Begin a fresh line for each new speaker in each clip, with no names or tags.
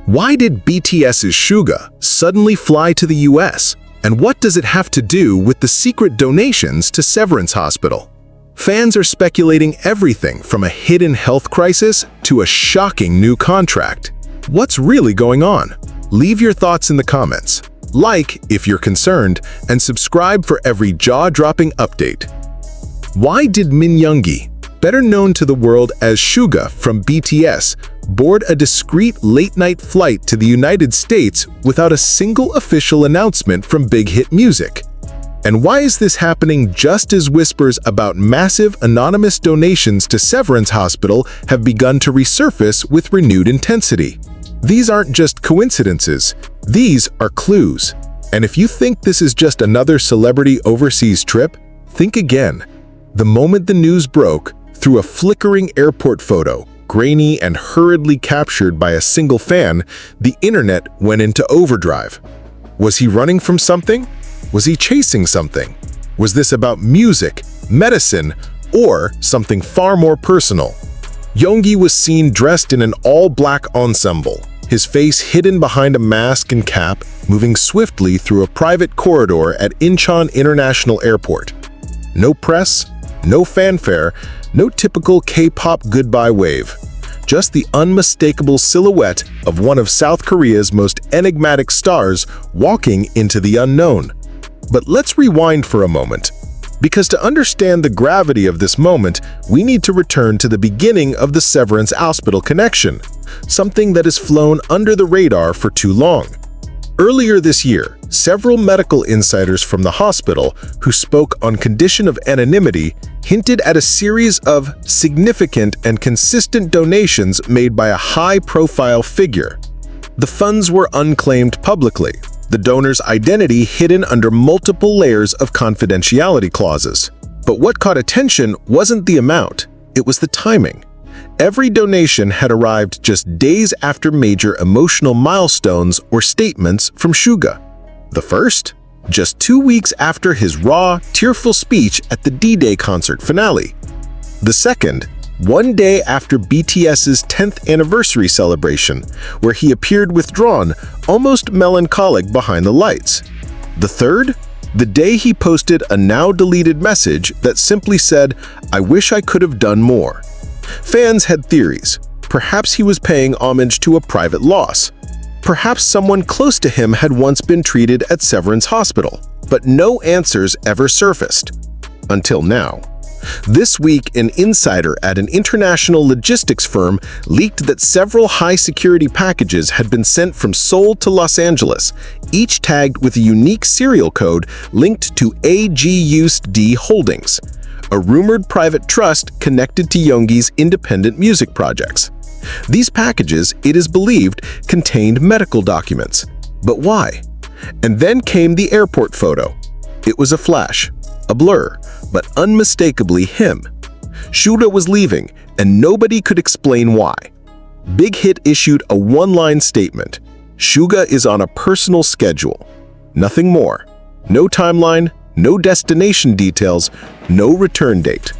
Why did BTS's SUGA suddenly fly to the US? And what does it have to do with the secret donations to Severance Hospital? Fans are speculating everything from a hidden health crisis to a shocking new contract. What's really going on? Leave your thoughts in the comments. Like if you're concerned, and subscribe for every jaw-dropping update. Why did Yoongi, better known to the world as SUGA from BTS, board a discreet late-night flight to the United States without a single official announcement from Big Hit Music? And why is this happening just as whispers about massive anonymous donations to Severance Hospital have begun to resurface with renewed intensity? These aren't just coincidences, these are clues. And if you think this is just another celebrity overseas trip, think again. The moment the news broke, through a flickering airport photo, grainy and hurriedly captured by a single fan, the internet went into overdrive. Was he running from something? Was he chasing something? Was this about music, medicine, or something far more personal? Yoongi was seen dressed in an all-black ensemble, his face hidden behind a mask and cap, moving swiftly through a private corridor at Incheon International Airport. No press, no fanfare, no typical K-pop goodbye wave. Just the unmistakable silhouette of one of South Korea's most enigmatic stars walking into the unknown. But let's rewind for a moment, because to understand the gravity of this moment, we need to return to the beginning of the Severance Hospital connection, something that has flown under the radar for too long. Earlier this year, several medical insiders from the hospital who spoke on condition of anonymity hinted at a series of significant and consistent donations made by a high-profile figure. The funds were unclaimed publicly, the donor's identity hidden under multiple layers of confidentiality clauses. But what caught attention wasn't the amount, it was the timing. Every donation had arrived just days after major emotional milestones or statements from SUGA. The first, just 2 weeks after his raw, tearful speech at the D-Day concert finale. The second, 1 day after BTS's 10th anniversary celebration, where he appeared withdrawn, almost melancholic behind the lights. The third, the day he posted a now-deleted message that simply said, "I wish I could have done more." Fans had theories. Perhaps he was paying homage to a private loss. Perhaps someone close to him had once been treated at Severance Hospital, but no answers ever surfaced. Until now. This week, an insider at an international logistics firm leaked that several high-security packages had been sent from Seoul to Los Angeles, each tagged with a unique serial code linked to AGUSD Holdings, a rumored private trust connected to Yoongi's independent music projects. These packages, it is believed, contained medical documents. But why? And then came the airport photo. It was a flash, a blur, but unmistakably him. SUGA was leaving, and nobody could explain why. Big Hit issued a one-line statement. SUGA is on a personal schedule. Nothing more. No timeline, no destination details, no return date.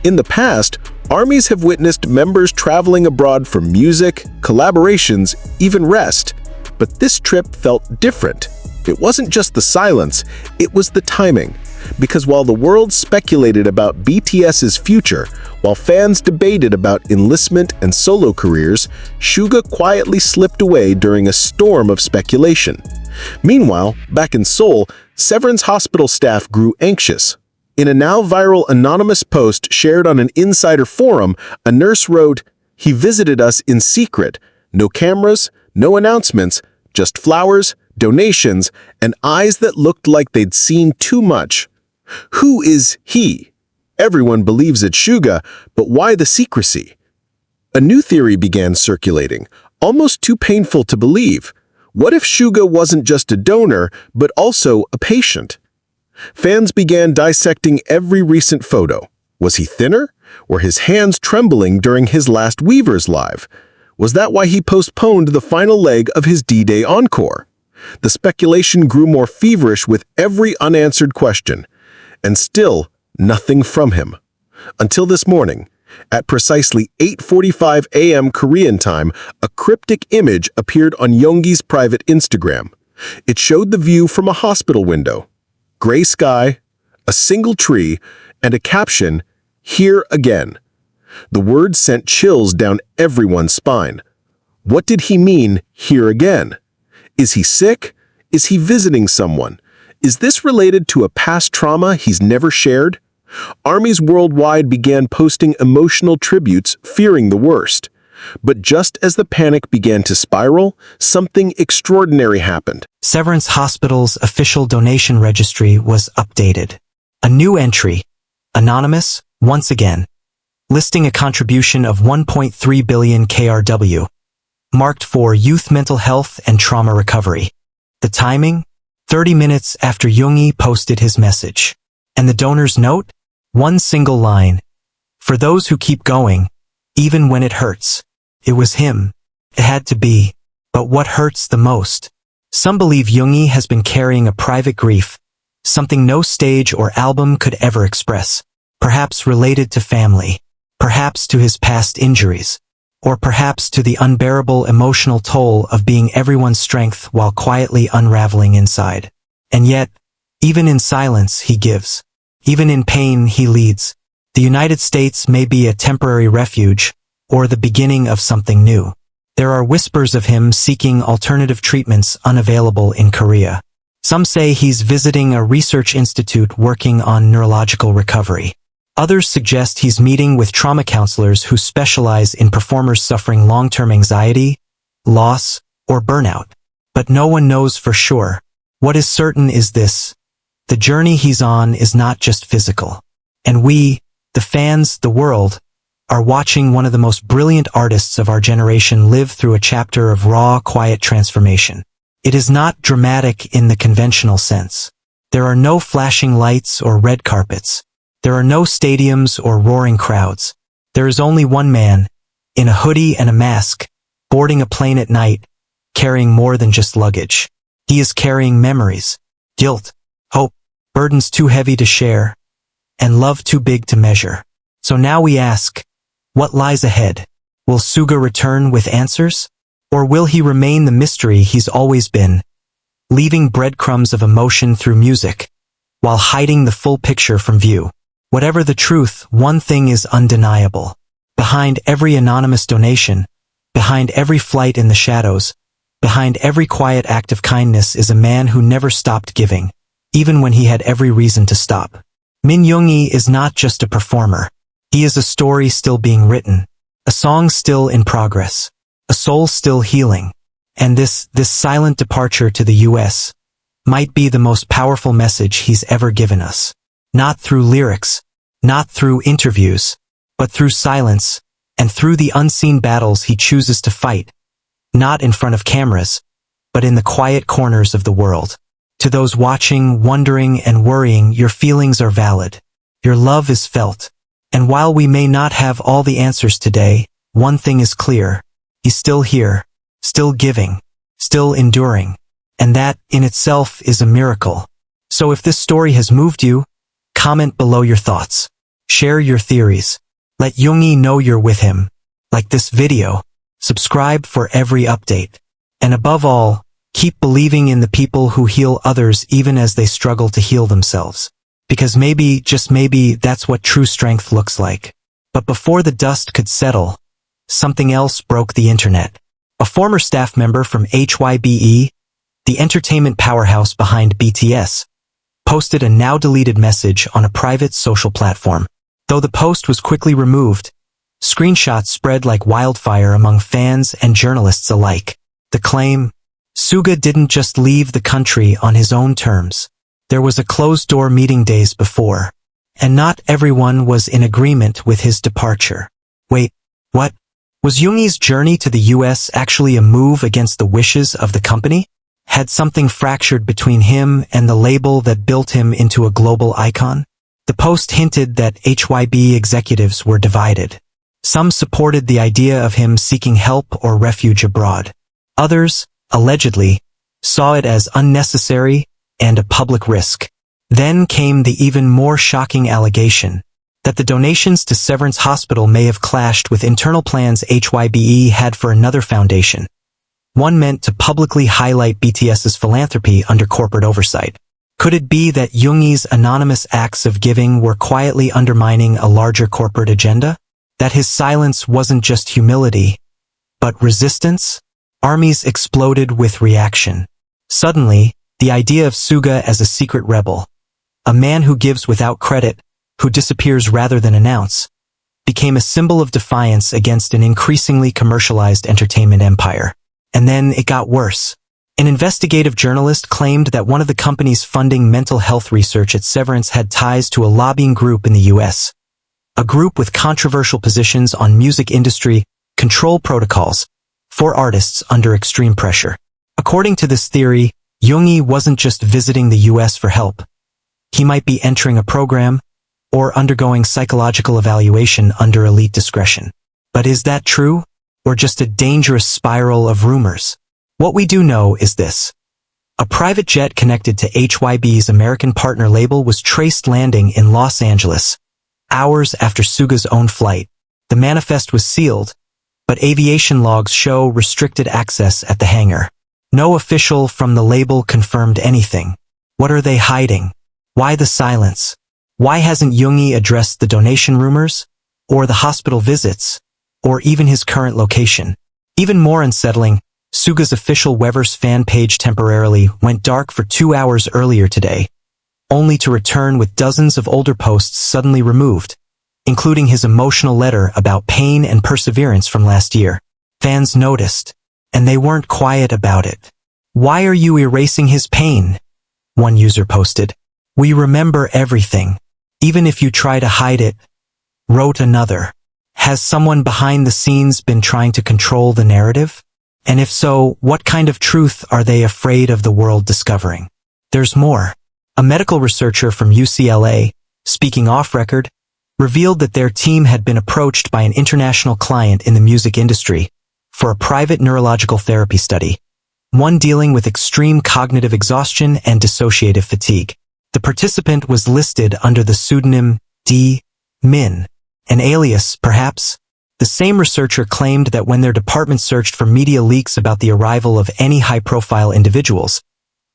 In the past, armies have witnessed members traveling abroad for music, collaborations, even rest. But this trip felt different. It wasn't just the silence, it was the timing. Because while the world speculated about BTS's future, while fans debated about enlistment and solo careers, SUGA quietly slipped away during a storm of speculation. Meanwhile, back in Seoul, Severance Hospital staff grew anxious. In a now viral anonymous post shared on an insider forum, a nurse wrote, "He visited us in secret. No cameras, no announcements, just flowers, donations, and eyes that looked like they'd seen too much." Who is he? Everyone believes it's SUGA, but why the secrecy? A new theory began circulating, almost too painful to believe. What if SUGA wasn't just a donor, but also a patient? Fans began dissecting every recent photo. Was he thinner? Were his hands trembling during his last Weavers Live? Was that why he postponed the final leg of his D-Day encore? The speculation grew more feverish with every unanswered question. And still, nothing from him. Until this morning, At precisely 8:45 a.m. Korean time, a cryptic image appeared on Yoongi's private Instagram. It showed the view from a hospital window. Gray sky, a single tree, and a caption, "Here again." The words sent chills down everyone's spine. What did he mean, here again? Is he sick? Is he visiting someone? Is this related to a past trauma he's never shared? Armies worldwide began posting emotional tributes, fearing the worst. But just as the panic began to spiral, something extraordinary happened.
Severance Hospital's official donation registry was updated. A new entry, anonymous, once again, listing a contribution of 1.3 billion KRW, marked for youth mental health and trauma recovery. The timing? 30 minutes after yoongi posted his message. And the donor's note? One single line. For those who keep going, even when it hurts. It was him. It had to be. But what hurts the most? Some believe yoongi has been carrying a private grief, something no stage or album could ever express. Perhaps related to family. Perhaps to his past injuries. Or perhaps to the unbearable emotional toll of being everyone's strength while quietly unraveling inside. And yet, even in silence he gives. Even in pain he leads. The United States may be a temporary refuge, or the beginning of something new. There are whispers of him seeking alternative treatments unavailable in Korea. Some say he's visiting a research institute working on neurological recovery. Others suggest he's meeting with trauma counselors who specialize in performers suffering long-term anxiety, loss, or burnout. But no one knows for sure. What is certain is this: the journey he's on is not just physical. And we, the fans, the world, are watching one of the most brilliant artists of our generation live through a chapter of raw, quiet transformation. It is not dramatic in the conventional sense. There are no flashing lights or red carpets. There are no stadiums or roaring crowds. There is only one man, in a hoodie and a mask, boarding a plane at night, carrying more than just luggage. He is carrying memories, guilt, hope, burdens too heavy to share, and love too big to measure. So now we ask, what lies ahead? Will Suga return with answers? Or will he remain the mystery he's always been, leaving breadcrumbs of emotion through music, while hiding the full picture from view? Whatever the truth, one thing is undeniable. Behind every anonymous donation, behind every flight in the shadows, behind every quiet act of kindness is a man who never stopped giving, even when he had every reason to stop. Min Yoongi is not just a performer. He is a story still being written, a song still in progress, a soul still healing. And this silent departure to the US might be the most powerful message he's ever given us. Not through lyrics, not through interviews, but through silence, and through the unseen battles he chooses to fight, not in front of cameras, but in the quiet corners of the world. To those watching, wondering, and worrying, your feelings are valid. Your love is felt. And while we may not have all the answers today, one thing is clear. He's still here, still giving, still enduring. And that, in itself, is a miracle. So if this story has moved you, comment below your thoughts. Share your theories. Let yoongi know you're with him. Like this video. Subscribe for every update. And above all, keep believing in the people who heal others even as they struggle to heal themselves. Because maybe, just maybe, that's what true strength looks like. But before the dust could settle, something else broke the internet. A former staff member from HYBE, the entertainment powerhouse behind BTS, posted a now-deleted message on a private social platform. Though the post was quickly removed, screenshots spread like wildfire among fans and journalists alike. The claim: Suga didn't just leave the country on his own terms. There was a closed-door meeting days before, and not everyone was in agreement with his departure. Wait, what? Was Yoongi's journey to the US actually a move against the wishes of the company? Had something fractured between him and the label that built him into a global icon? The post hinted that HYB executives were divided. Some supported the idea of him seeking help or refuge abroad. Others, allegedly, saw it as unnecessary and a public risk. Then came the even more shocking allegation that the donations to Severance Hospital may have clashed with internal plans HYBE had for another foundation, one meant to publicly highlight BTS's philanthropy under corporate oversight. Could it be that yoongi's anonymous acts of giving were quietly undermining a larger corporate agenda? That his silence wasn't just humility, but resistance? Armies exploded with reaction. Suddenly, the idea of Suga as a secret rebel, a man who gives without credit, who disappears rather than announce, became a symbol of defiance against an increasingly commercialized entertainment empire. And then it got worse. An investigative journalist claimed that one of the companies funding mental health research at Severance had ties to a lobbying group in the US. A group with controversial positions on music industry control protocols for artists under extreme pressure. According to this theory, yoongi wasn't just visiting the US for help. He might be entering a program or undergoing psychological evaluation under elite discretion. But is that true? Or just a dangerous spiral of rumors? What we do know is this. A private jet connected to HYB's American partner label was traced landing in Los Angeles, hours after Suga's own flight. The manifest was sealed, but aviation logs show restricted access at the hangar. No official from the label confirmed anything. What are they hiding? Why the silence? Why hasn't yoongi addressed the donation rumors, or the hospital visits, or even his current location? Even more unsettling, Suga's official Weverse fan page temporarily went dark for 2 hours earlier today, only to return with dozens of older posts suddenly removed, including his emotional letter about pain and perseverance from last year. Fans noticed, and they weren't quiet about it. "Why are you erasing his pain?" one user posted. "We remember everything, even if you try to hide it," wrote another. Has someone behind the scenes been trying to control the narrative? And if so, what kind of truth are they afraid of the world discovering? There's more. A medical researcher from UCLA, speaking off record, revealed that their team had been approached by an international client in the music industry for a private neurological therapy study, one dealing with extreme cognitive exhaustion and dissociative fatigue. The participant was listed under the pseudonym D. Min, an alias, perhaps. The same researcher claimed that when their department searched for media leaks about the arrival of any high-profile individuals,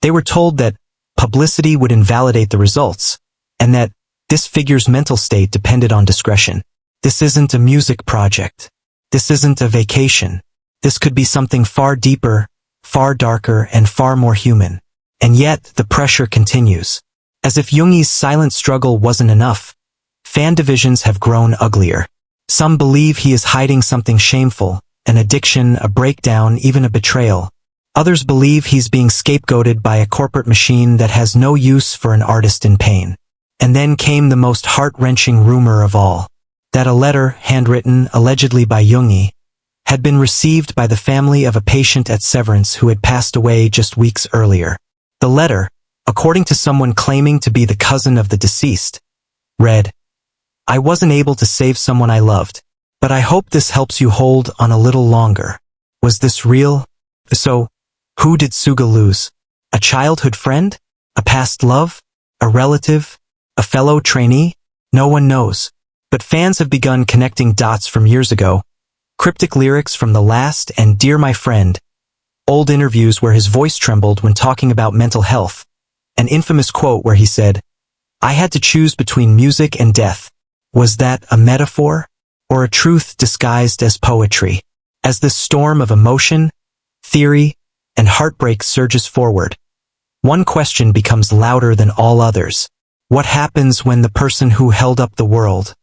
they were told that publicity would invalidate the results, and that this figure's mental state depended on discretion. This isn't a music project. This isn't a vacation. This could be something far deeper, far darker, and far more human. And yet, the pressure continues. As if yoongi's silent struggle wasn't enough, fan divisions have grown uglier. Some believe he is hiding something shameful, an addiction, a breakdown, even a betrayal. Others believe he's being scapegoated by a corporate machine that has no use for an artist in pain. And then came the most heart-wrenching rumor of all, that a letter, handwritten allegedly by yoongi, had been received by the family of a patient at Severance who had passed away just weeks earlier. The letter, according to someone claiming to be the cousin of the deceased, read, "I wasn't able to save someone I loved, but I hope this helps you hold on a little longer." Was this real? So, who did Suga lose? A childhood friend? A past love? A relative? A fellow trainee? No one knows. But fans have begun connecting dots from years ago. Cryptic lyrics from The Last and Dear My Friend. Old interviews where his voice trembled when talking about mental health. An infamous quote where he said, "I had to choose between music and death." Was that a metaphor, or a truth disguised as poetry? As this storm of emotion, theory, and heartbreak surges forward, one question becomes louder than all others. What happens when the person who held up the world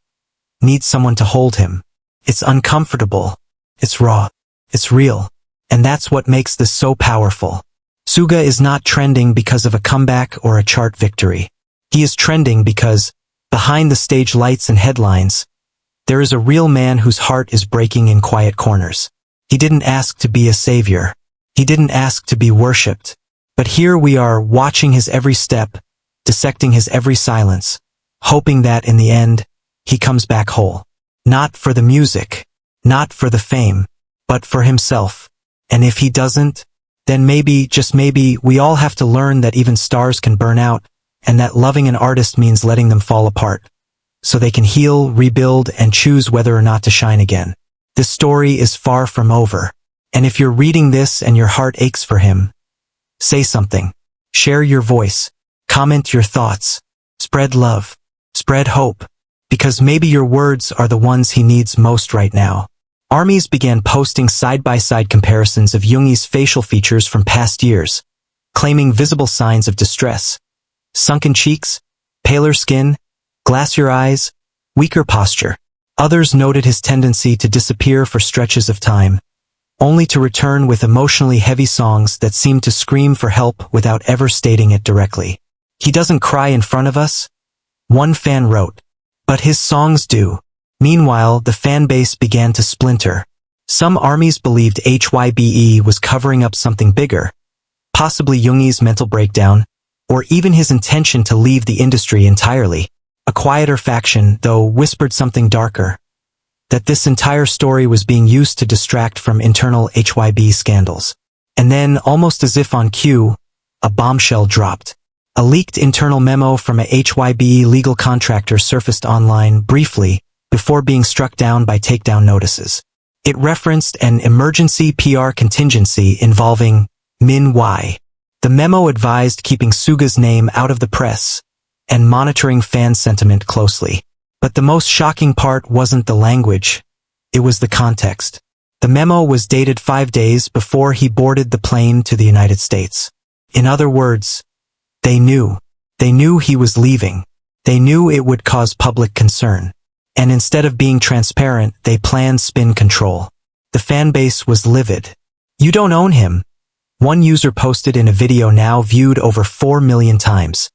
needs someone to hold him? It's uncomfortable, it's raw, it's real, and that's what makes this so powerful. Suga is not trending because of a comeback or a chart victory. He is trending because, behind the stage lights and headlines, there is a real man whose heart is breaking in quiet corners. He didn't ask to be a savior. He didn't ask to be worshipped. But here we are watching his every step, dissecting his every silence, hoping that in the end, he comes back whole. Not for the music, not for the fame, but for himself. And if he doesn't, then maybe, just maybe, we all have to learn that even stars can burn out, and that loving an artist means letting them fall apart. so they can heal, rebuild, and choose whether or not to shine again. This story is far from over. And if you're reading this and your heart aches for him, say something. Share your voice. Comment your thoughts. Spread love. Spread hope. Because maybe your words are the ones he needs most right now. Armies began posting side-by-side comparisons of yoongi's facial features from past years, claiming visible signs of distress. Sunken cheeks, paler skin, glassier eyes, weaker posture. Others noted his tendency to disappear for stretches of time, only to return with emotionally heavy songs that seemed to scream for help without ever stating it directly. He doesn't cry in front of us, one fan wrote, but his songs do. Meanwhile, the fan base began to splinter. Some armies believed HYBE was covering up something bigger, possibly yoongi's mental breakdown, or even his intention to leave the industry entirely. A quieter faction, though, whispered something darker, that this entire story was being used to distract from internal HYB scandals. And then, almost as if on cue, a bombshell dropped. A leaked internal memo from a HYBE legal contractor surfaced online briefly before being struck down by takedown notices. It referenced an emergency PR contingency involving Min Y. The memo advised keeping Suga's name out of the press and monitoring fan sentiment closely. But the most shocking part wasn't the language, it was the context. The memo was dated 5 days before he boarded the plane to the United States. In other words, they knew. They knew he was leaving. They knew it would cause public concern. And instead of being transparent, they planned spin control. The fan base was livid. You don't own him. One user posted in a video now viewed over 4 million times.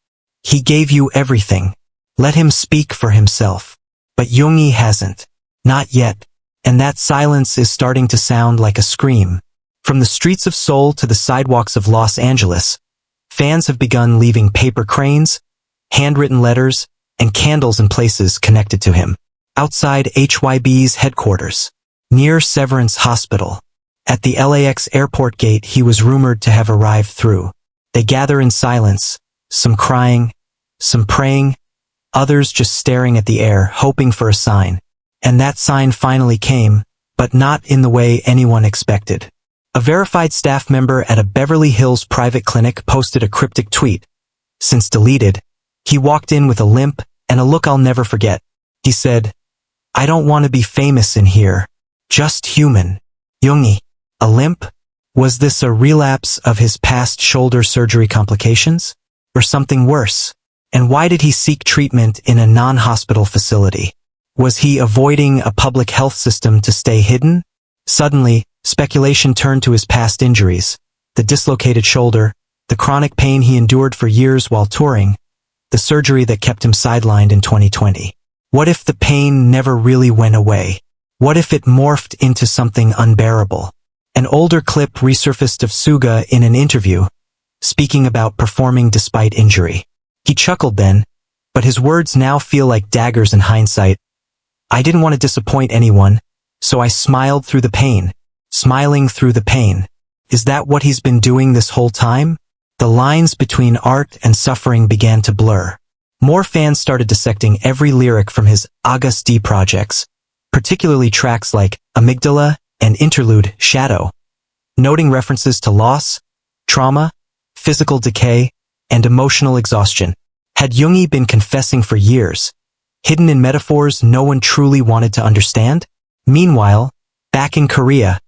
He gave you everything. Let him speak for himself. But yoongi hasn't. Not yet. And that silence is starting to sound like a scream. From the streets of Seoul to the sidewalks of Los Angeles, fans have begun leaving paper cranes, handwritten letters, and candles in places connected to him. Outside HYB's headquarters, near Severance Hospital, at the LAX airport gate he was rumored to have arrived through. They gather in silence, some crying, some praying, others just staring at the air, hoping for a sign. And that sign finally came, but not in the way anyone expected. A verified staff member at a Beverly Hills private clinic posted a cryptic tweet. Since deleted, he walked in with a limp and a look I'll never forget. He said, "I don't want to be famous in here. Just human." Yoongi. A limp? Was this a relapse of his past shoulder surgery complications? Or something worse? And why did he seek treatment in a non-hospital facility? Was he avoiding a public health system to stay hidden? Suddenly, speculation turned to his past injuries. The dislocated shoulder, the chronic pain he endured for years while touring, the surgery that kept him sidelined in 2020. What if the pain never really went away? What if it morphed into something unbearable? An older clip resurfaced of Suga in an interview, speaking about performing despite injury. He chuckled then, but his words now feel like daggers in hindsight. "I didn't want to disappoint anyone, so I smiled through the pain." Smiling through the pain. Is that what he's been doing this whole time? The lines between art and suffering began to blur. More fans started dissecting every lyric from his August D projects, particularly tracks like Amygdala and interlude Shadow, noting references to loss, trauma, physical decay, and emotional exhaustion. Had yoongi been confessing for years, hidden in metaphors no one truly wanted to understand? Meanwhile, back in Korea,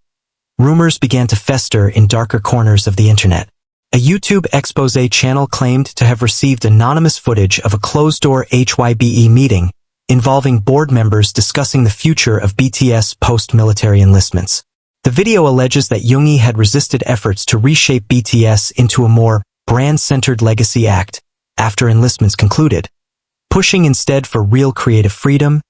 rumors began to fester in darker corners of the internet. A YouTube expose channel claimed to have received anonymous footage of a closed-door HYBE meeting involving board members discussing the future of BTS post-military enlistments. The video alleges that yoongi had resisted efforts to reshape BTS into a more brand-centered legacy act after enlistments concluded, pushing instead for real creative freedom,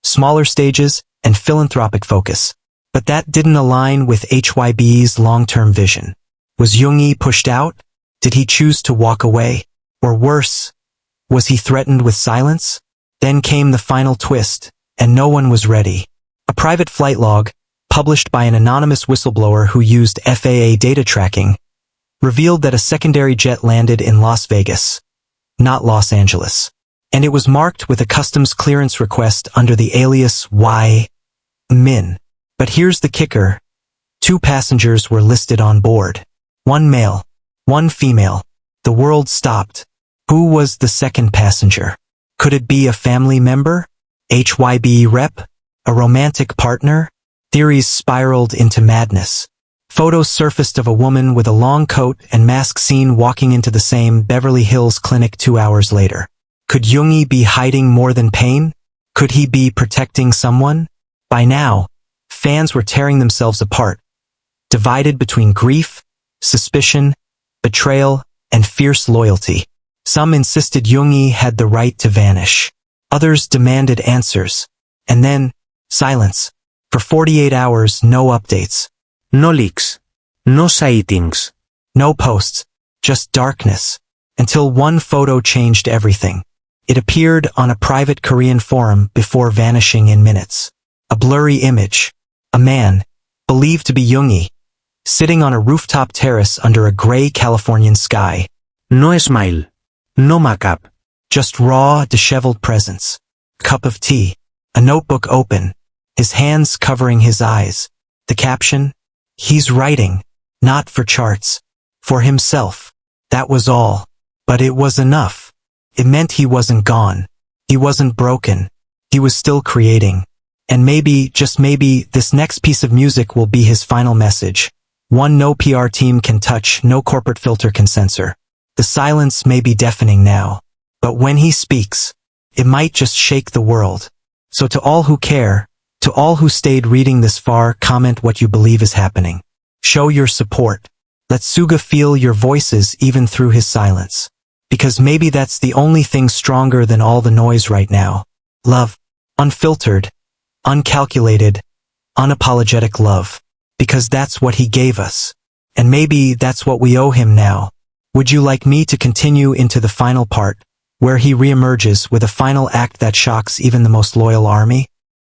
smaller stages, and philanthropic focus. But that didn't align with HYBE's long-term vision. Was yoongi pushed out? Did he choose to walk away? Or worse, was he threatened with silence? Then came the final twist, and no one was ready. A private flight log, published by an anonymous whistleblower who used FAA data tracking, revealed that a secondary jet landed in Las Vegas, not Los Angeles. and it was marked with a customs clearance request under the alias Y. Min. But here's the kicker. 2 passengers were listed on board. 1 male, 1 female. The world stopped. Who was the second passenger? Could it be a family member? HYB rep? A romantic partner? Theories spiraled into madness. Photos surfaced of a woman with a long coat and mask seen walking into the same Beverly Hills clinic 2 hours later. Could yoongi be hiding more than pain? Could he be protecting someone? By now, fans were tearing themselves apart, divided between grief, suspicion, betrayal, and fierce loyalty. Some insisted yoongi had the right to vanish. Others demanded answers. And then, silence. For 48 hours, no updates.
No leaks. No sightings.
No posts. Just darkness. Until one photo changed everything. It appeared on a private Korean forum before vanishing in minutes. A blurry image. A man, believed to be yoongi, sitting on a rooftop terrace under a gray Californian sky.
No smile. No makeup.
Just raw, disheveled presence. Cup of tea. A notebook open. His hands covering his eyes. The caption? He's writing. Not for charts. For himself. That was all. But it was enough. It meant he wasn't gone. He wasn't broken. He was still creating. And maybe, just maybe, this next piece of music will be his final message. One no PR team can touch, no corporate filter can censor. The silence may be deafening now. But when he speaks, it might just shake the world. So to all who care, to all who stayed reading this far, comment what you believe is happening. Show your support. Let Suga feel your voices even through his silence. Because maybe that's the only thing stronger than all the noise right now. Love. Unfiltered. Uncalculated. Unapologetic love. Because that's what he gave us. And maybe that's what we owe him now. Would you like me to continue into the final part, where he reemerges with a final act that shocks even the most loyal army?